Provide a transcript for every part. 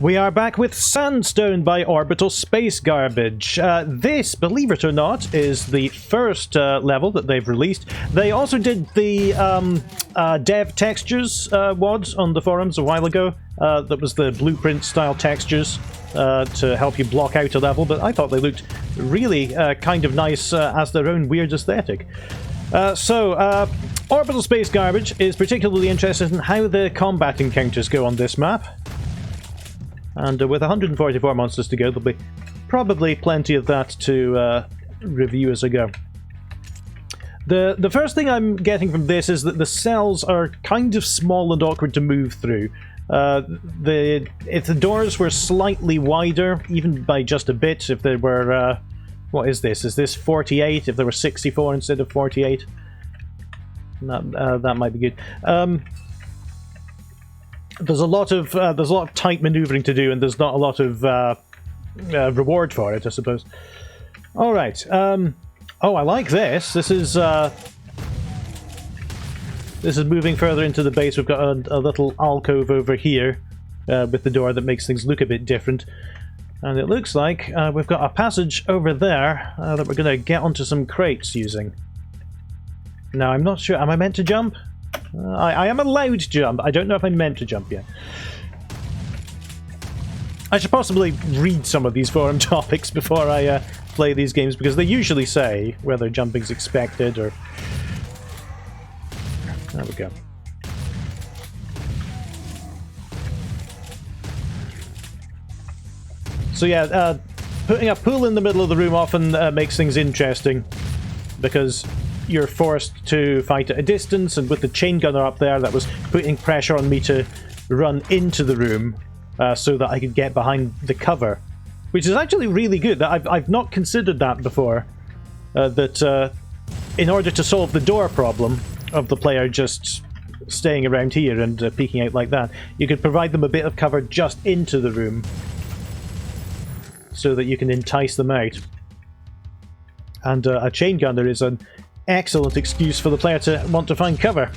We are back with Sandstone by Orbital Space Garbage. This, believe it or not, is the first level that they've released. They also did the dev textures WODs on the forums a while ago. That was the blueprint-style textures to help you block out a level, but I thought they looked really kind of nice as their own weird aesthetic. Orbital Space Garbage is particularly interested in how the combat encounters go on this map. And with 144 monsters to go, there'll be probably plenty of that to review as I go. The first thing I'm getting from this is that the cells are kind of small and awkward to move through. If the doors were slightly wider, even by just a bit, if they were... what is this? Is this 48? If there were 64 instead of 48? That might be good. There's a lot of tight maneuvering to do, and there's not a lot of reward for it, I suppose. All right. Oh, I like this. This is moving further into the base. We've got a little alcove over here with the door that makes things look a bit different. And it looks like we've got a passage over there that we're going to get onto some crates using. Now, I'm not sure. Am I meant to jump? I am allowed to jump. I don't know if I'm meant to jump yet. I should possibly read some of these forum topics before I play these games, because they usually say whether jumping's expected or... There we go. So yeah, putting a pool in the middle of the room often makes things interesting, because you're forced to fight at a distance, and with the chain gunner up there, that was putting pressure on me to run into the room so that I could get behind the cover, which is actually really good. I've not considered that before, that in order to solve the door problem of the player just staying around here and peeking out like that, you could provide them a bit of cover just into the room so that you can entice them out. And a chain gunner is an excellent excuse for the player to want to find cover.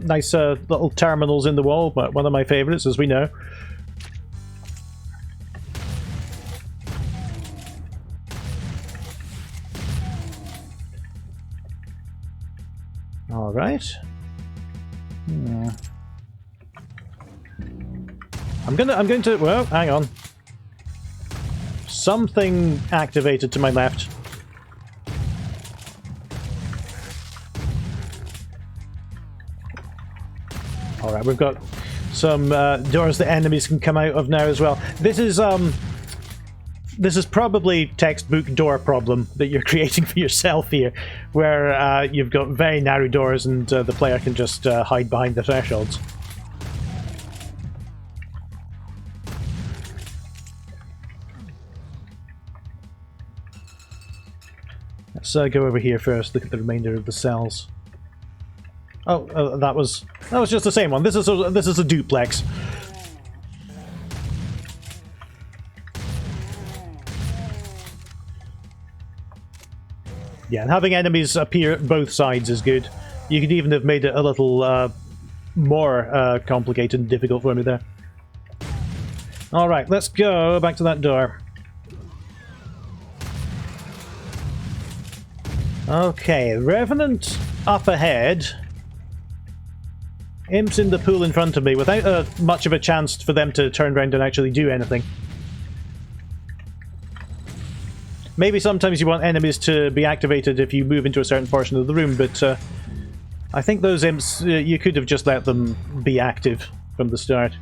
Nice little terminals in the wall, but one of my favourites, as we know. All right. I'm going to. Well, hang on. Something activated to my left. Alright, we've got some doors that enemies can come out of now as well. This is probably textbook door problem that you're creating for yourself here, where you've got very narrow doors and the player can just hide behind the thresholds. Let's go over here first, look at the remainder of the cells. Oh, that was just the same one. This is a duplex. Yeah, and having enemies appear at both sides is good. You could even have made it a little more complicated and difficult for me there. Alright, let's go back to that door. Okay, Revenant up ahead. Imps in the pool in front of me without much of a chance for them to turn around and actually do anything. Maybe sometimes you want enemies to be activated if you move into a certain portion of the room, but I think those imps, you could have just let them be active from the start.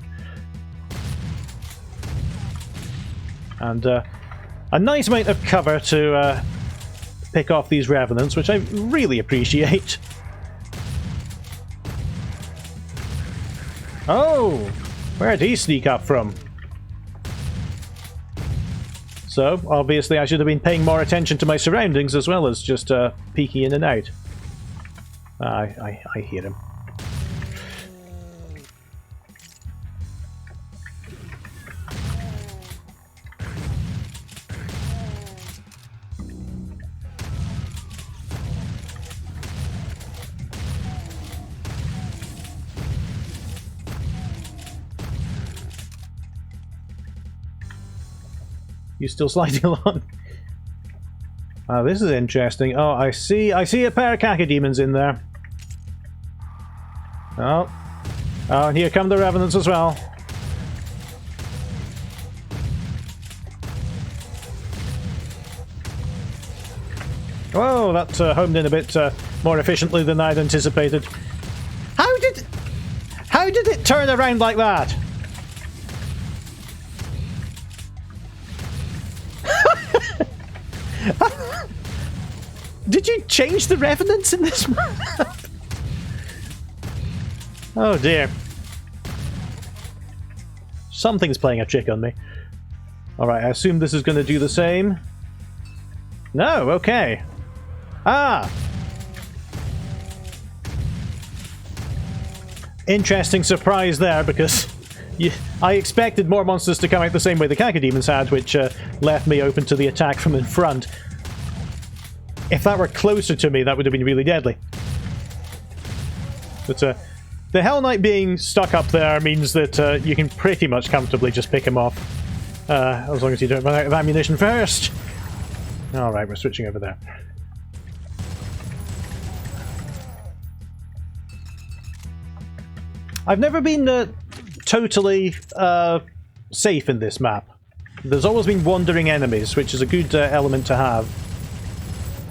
And a nice amount of cover to pick off these Revenants, which I really appreciate. Oh! Where'd he sneak up from? So, obviously I should have been paying more attention to my surroundings as well as just peeking in and out. I hear him. You still sliding along? This is interesting. Oh, I see a pair of cacodemons in there. Oh. Oh, and here come the revenants as well. Whoa, that homed in a bit more efficiently than I'd anticipated. How did it turn around like that? Did you change the revenants in this map? Oh dear. Something's playing a trick on me. Alright, I assume this is going to do the same. No, okay. Ah! Interesting surprise there, because I expected more monsters to come out the same way the cacodemons had, which left me open to the attack from in front. If that were closer to me, that would have been really deadly. But the Hell Knight being stuck up there means that you can pretty much comfortably just pick him off. As long as you don't run out of ammunition first. Alright, we're switching over there. I've never been totally safe in this map. There's always been wandering enemies, which is a good element to have.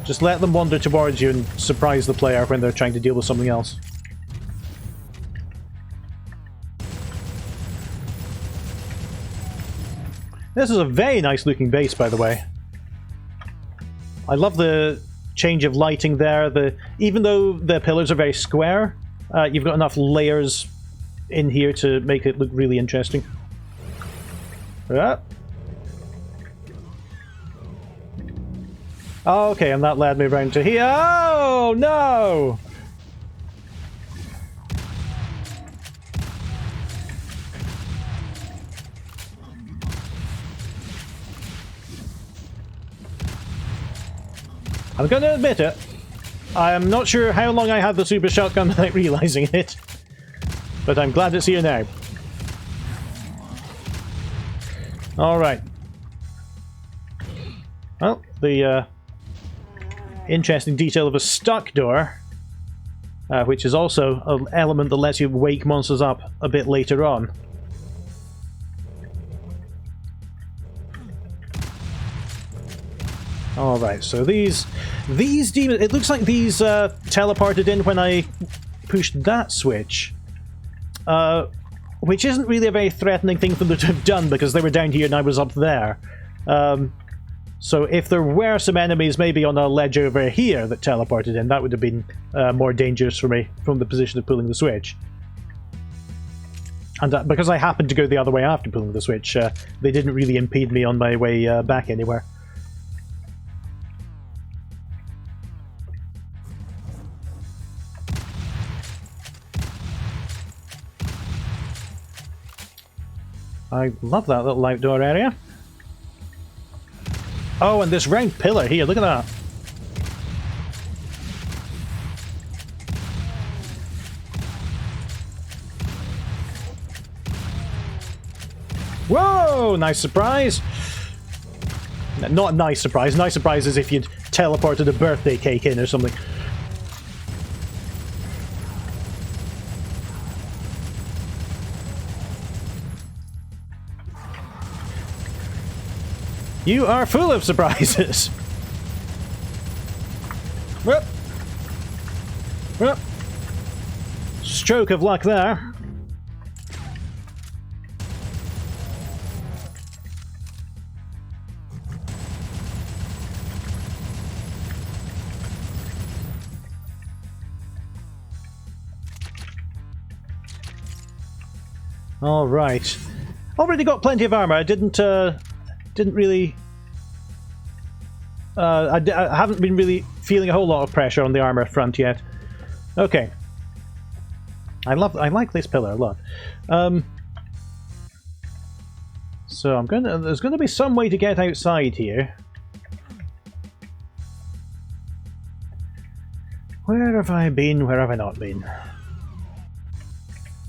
Just let them wander towards you and surprise the player when they're trying to deal with something else. This is a very nice looking base, by the way. I love the change of lighting there. Even though the pillars are very square, you've got enough layers in here to make it look really interesting. Yeah. Okay, and that led me around to here. Oh, no! I'm going to admit it. I'm not sure how long I had the super shotgun without realizing it. But I'm glad it's here now. Alright. Well, the interesting detail of a stuck door, which is also an element that lets you wake monsters up a bit later on. Alright, so these demons, it looks like these teleported in when I pushed that switch. Which isn't really a very threatening thing for them to have done, because they were down here and I was up there. So if there were some enemies maybe on a ledge over here that teleported in, that would have been more dangerous for me from the position of pulling the switch. And because I happened to go the other way after pulling the switch, they didn't really impede me on my way back anywhere. I love that little outdoor area. Oh, and this round pillar here, look at that. Whoa, nice surprise. Not a nice surprise. Nice surprise is if you'd teleported a birthday cake in or something. You are full of surprises! Whoop. Whoop. Stroke of luck there. All right. Already got plenty of armor. I didn't really... I haven't been really feeling a whole lot of pressure on the armor front yet. Okay. I like this pillar a lot. So there's gonna be some way to get outside here. Where have I been? Where have I not been?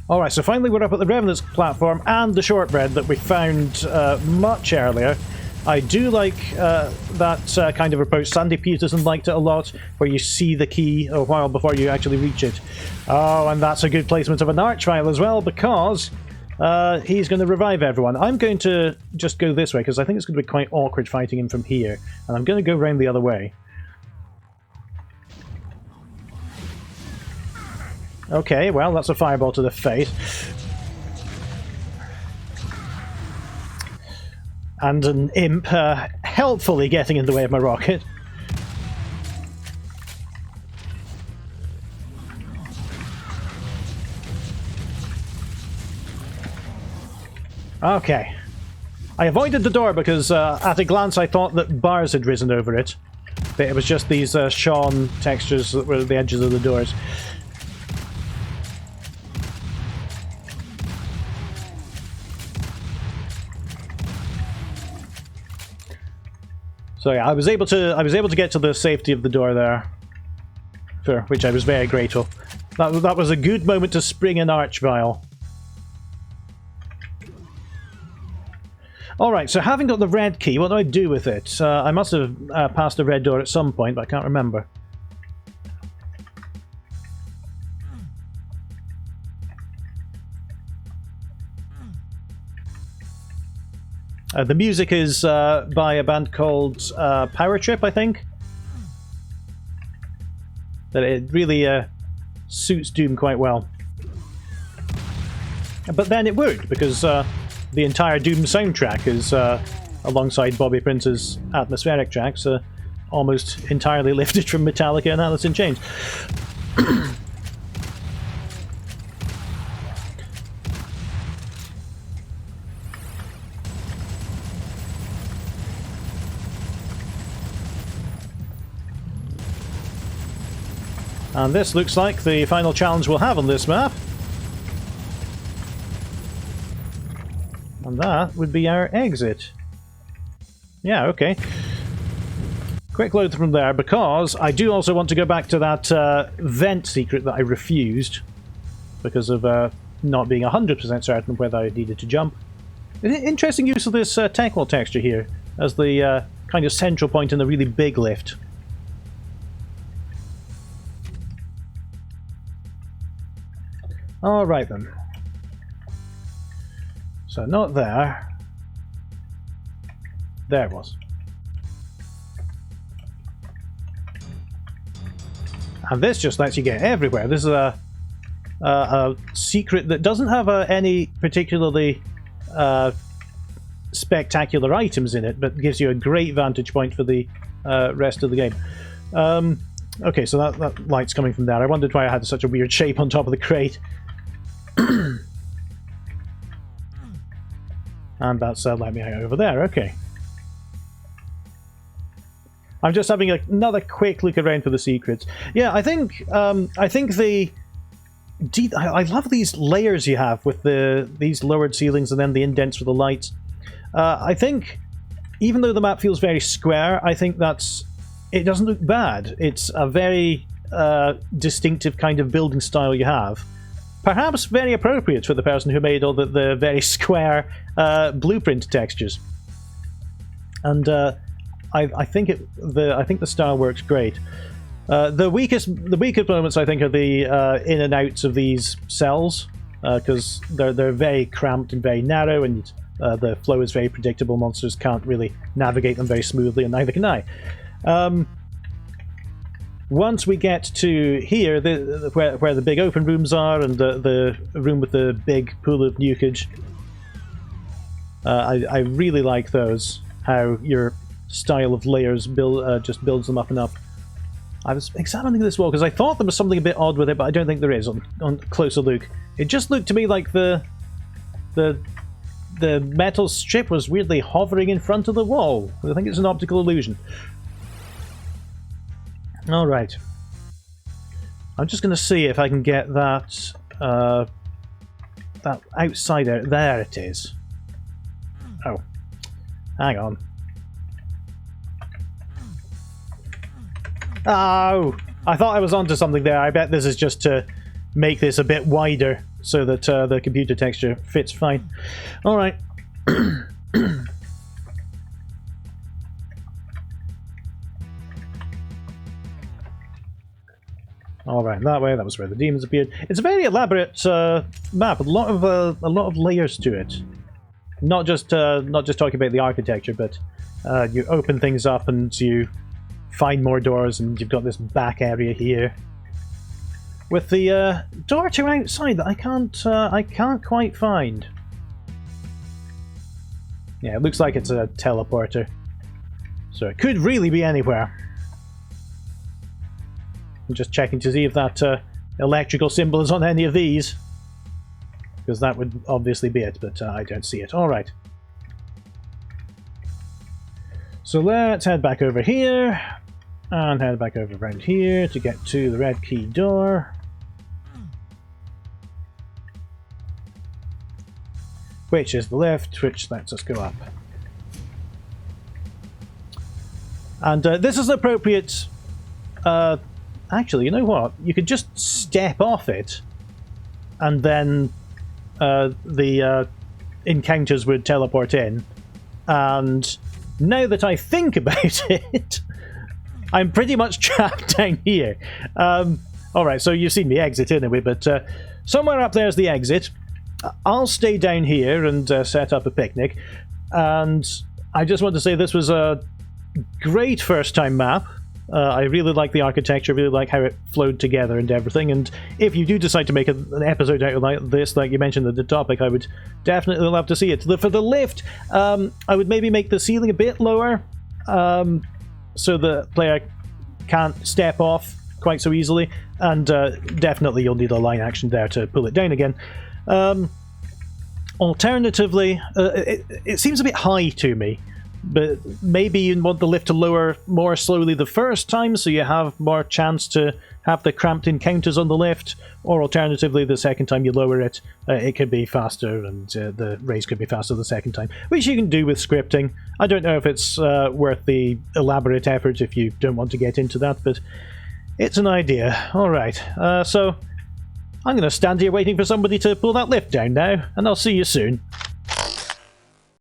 Alright, so finally we're up at the Revenant's platform and the shortbread that we found much earlier. I do like that kind of approach. Sandy Peterson liked it a lot, where you see the key a while before you actually reach it. Oh, and that's a good placement of an Archvile as well, because he's going to revive everyone. I'm going to just go this way, because I think it's going to be quite awkward fighting him from here. And I'm going to go round the other way. Okay, well, that's a fireball to the face. And an imp helpfully getting in the way of my rocket. Okay. I avoided the door because at a glance I thought that bars had risen over it. But it was just these shone textures that were at the edges of the doors. So yeah, I was able to get to the safety of the door there, for which I was very grateful. That was a good moment to spring an Archvile. Alright, so having got the red key, what do I do with it? I must have passed the red door at some point, but I can't remember. The music is by a band called Power Trip, I think. That it really suits Doom quite well. But then it would, because the entire Doom soundtrack is alongside Bobby Prince's atmospheric tracks, almost entirely lifted from Metallica and Alice in Chains. And this looks like the final challenge we'll have on this map. And that would be our exit. Yeah, okay. Quick load from there, because I do also want to go back to that vent secret that I refused because of not being 100% certain whether I needed to jump. Interesting use of this technical texture here as the kind of central point in a really big lift. Alright then. So not there. There it was. And this just lets you get everywhere. This is a secret that doesn't have any particularly spectacular items in it, but gives you a great vantage point for the rest of the game. Okay, so that light's coming from there. I wondered why I had such a weird shape on top of the crate. And that's let me out over there. Okay. I'm just having another quick look around for the secrets. Yeah, I think the... I love these layers you have with these lowered ceilings and then the indents for the lights. I think, even though the map feels very square, I think it doesn't look bad. It's a very distinctive kind of building style you have. Perhaps very appropriate for the person who made all the very square blueprint textures. And I think the style works great. The weakest moments, I think, are the in and outs of these cells, because they're very cramped and very narrow, and the flow is very predictable. Monsters can't really navigate them very smoothly, and neither can I. Once we get to here, where the big open rooms are, and the room with the big pool of nukage, I really like those. How your style of layers just builds them up and up. I was examining this wall because I thought there was something a bit odd with it, but I don't think there is on closer look. It just looked to me like the metal strip was weirdly hovering in front of the wall. I think it's an optical illusion. Alright. I'm just going to see if I can get that that outside out. There it is. Oh. Hang on. Oh! I thought I was onto something there. I bet this is just to make this a bit wider so that the computer texture fits fine. Alright. All right, that way. That was where the demons appeared. It's a very elaborate map. A lot of layers to it. Not just talking about the architecture, but you open things up and you find more doors, and you've got this back area here with the door to outside that I can't quite find. Yeah, it looks like it's a teleporter, so it could really be anywhere. I'm just checking to see if that electrical symbol is on any of these, because that would obviously be it, but I don't see it. Alright. So let's head back over here, and head back over around here to get to the red key door. Which is the lift, which lets us go up. And this is appropriate... actually, you know what? You could just step off it, and then the encounters would teleport in. And now that I think about it, I'm pretty much trapped down here. Alright, so you've seen me exit anyway, but somewhere up there's the exit. I'll stay down here and set up a picnic. And I just want to say this was a great first-time map. I really like the architecture, really like how it flowed together and everything, and if you do decide to make an episode out of this, like you mentioned at the topic, I would definitely love to see it. For the lift, I would maybe make the ceiling a bit lower, so the player can't step off quite so easily, and definitely you'll need a line action there to pull it down again. Alternatively, it seems a bit high to me, but maybe you want the lift to lower more slowly the first time, so you have more chance to have the cramped encounters on the lift, or alternatively, the second time you lower it, it could be faster, and the race could be faster the second time, which you can do with scripting. I don't know if it's worth the elaborate effort if you don't want to get into that, but it's an idea. Alright, so I'm going to stand here waiting for somebody to pull that lift down now, and I'll see you soon.